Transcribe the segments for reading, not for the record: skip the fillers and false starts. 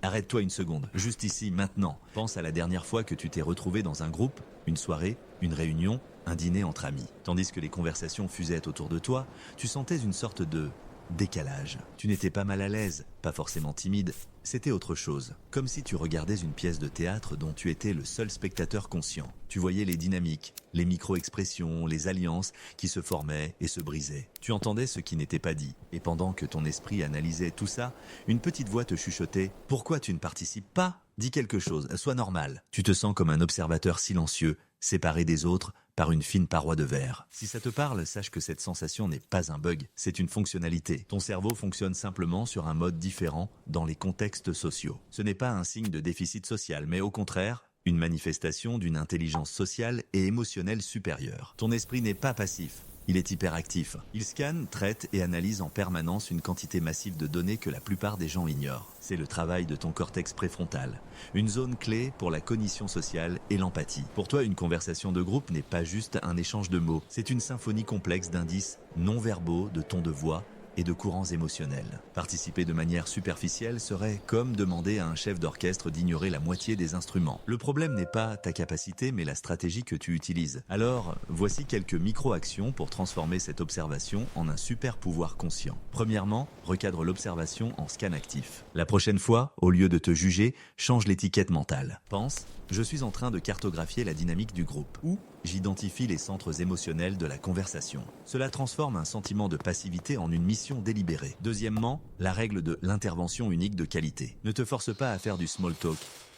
Arrête-toi une seconde, juste ici, maintenant. Pense à la dernière fois que tu t'es retrouvé dans un groupe, une soirée, une réunion, un dîner entre amis. Tandis que les conversations fusaient autour de toi, tu sentais une sorte de décalage. Tu n'étais pas mal à l'aise, pas forcément timide, c'était autre chose. Comme si tu regardais une pièce de théâtre dont tu étais le seul spectateur conscient. Tu voyais les dynamiques, les micro-expressions, les alliances qui se formaient et se brisaient. Tu entendais ce qui n'était pas dit. Et pendant que ton esprit analysait tout ça, une petite voix te chuchotait « Pourquoi tu ne participes pas ? Dis quelque chose, sois normal. » Tu te sens comme un observateur silencieux, séparé des autres par une fine paroi de verre. Si ça te parle, sache que cette sensation n'est pas un bug, c'est une fonctionnalité. Ton cerveau fonctionne simplement sur un mode différent dans les contextes sociaux. Ce n'est pas un signe de déficit social, mais au contraire, une manifestation d'une intelligence sociale et émotionnelle supérieure. Ton esprit n'est pas passif. Il est hyperactif. Il scanne, traite et analyse en permanence une quantité massive de données que la plupart des gens ignorent. C'est le travail de ton cortex préfrontal, une zone clé pour la cognition sociale et l'empathie. Pour toi, une conversation de groupe n'est pas juste un échange de mots, c'est une symphonie complexe d'indices non-verbaux, de tons de voix et de courants émotionnels. Participer de manière superficielle serait comme demander à un chef d'orchestre d'ignorer la moitié des instruments. Le problème n'est pas ta capacité, mais la stratégie que tu utilises. Alors, voici quelques micro-actions pour transformer cette observation en un super pouvoir conscient. Premièrement, recadre l'observation en scan actif. La prochaine fois, au lieu de te juger, change l'étiquette mentale. Pense, je suis en train de cartographier la dynamique du groupe. Ou, j'identifie les centres émotionnels de la conversation. Cela transforme un sentiment de passivité en une mission délibérée. Deuxièmement, la règle de l'intervention unique de qualité. Ne te force pas à faire du small talk.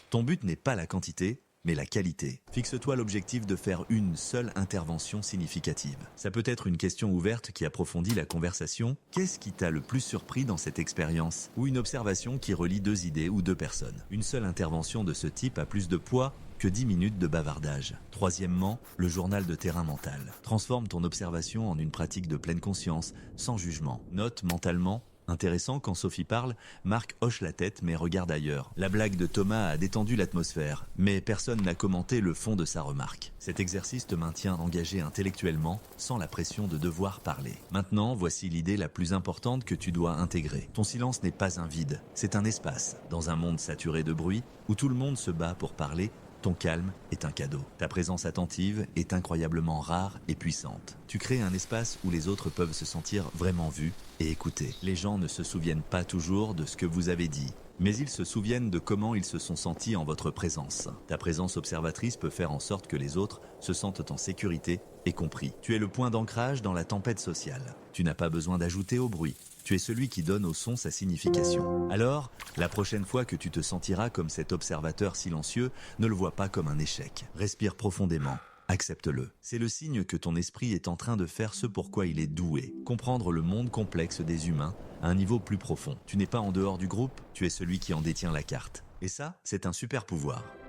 Ton but n'est pas la quantité, mais la qualité. Fixe-toi l'objectif de faire une seule intervention significative. Ça peut être une question ouverte qui approfondit la conversation. Qu'est-ce qui t'a le plus surpris dans cette expérience ? Ou une observation qui relie deux idées ou deux personnes. Une seule intervention de ce type a plus de poids que 10 minutes de bavardage. Troisièmement, le journal de terrain mental. Transforme ton observation en une pratique de pleine conscience, sans jugement. Note mentalement. Intéressant, quand Sophie parle, Marc hoche la tête mais regarde ailleurs. La blague de Thomas a détendu l'atmosphère, mais personne n'a commenté le fond de sa remarque. Cet exercice te maintient engagé intellectuellement, sans la pression de devoir parler. Maintenant, voici l'idée la plus importante que tu dois intégrer. Ton silence n'est pas un vide, c'est un espace. Dans un monde saturé de bruit, où tout le monde se bat pour parler, ton calme est un cadeau. Ta présence attentive est incroyablement rare et puissante. Tu crées un espace où les autres peuvent se sentir vraiment vus et écoutés. Les gens ne se souviennent pas toujours de ce que vous avez dit, mais ils se souviennent de comment ils se sont sentis en votre présence. Ta présence observatrice peut faire en sorte que les autres se sentent en sécurité et compris. Tu es le point d'ancrage dans la tempête sociale. Tu n'as pas besoin d'ajouter au bruit. Tu es celui qui donne au son sa signification. Alors, la prochaine fois que tu te sentiras comme cet observateur silencieux, ne le vois pas comme un échec. Respire profondément. Accepte-le. C'est le signe que ton esprit est en train de faire ce pourquoi il est doué. Comprendre le monde complexe des humains à un niveau plus profond. Tu n'es pas en dehors du groupe, tu es celui qui en détient la carte. Et ça, c'est un super pouvoir.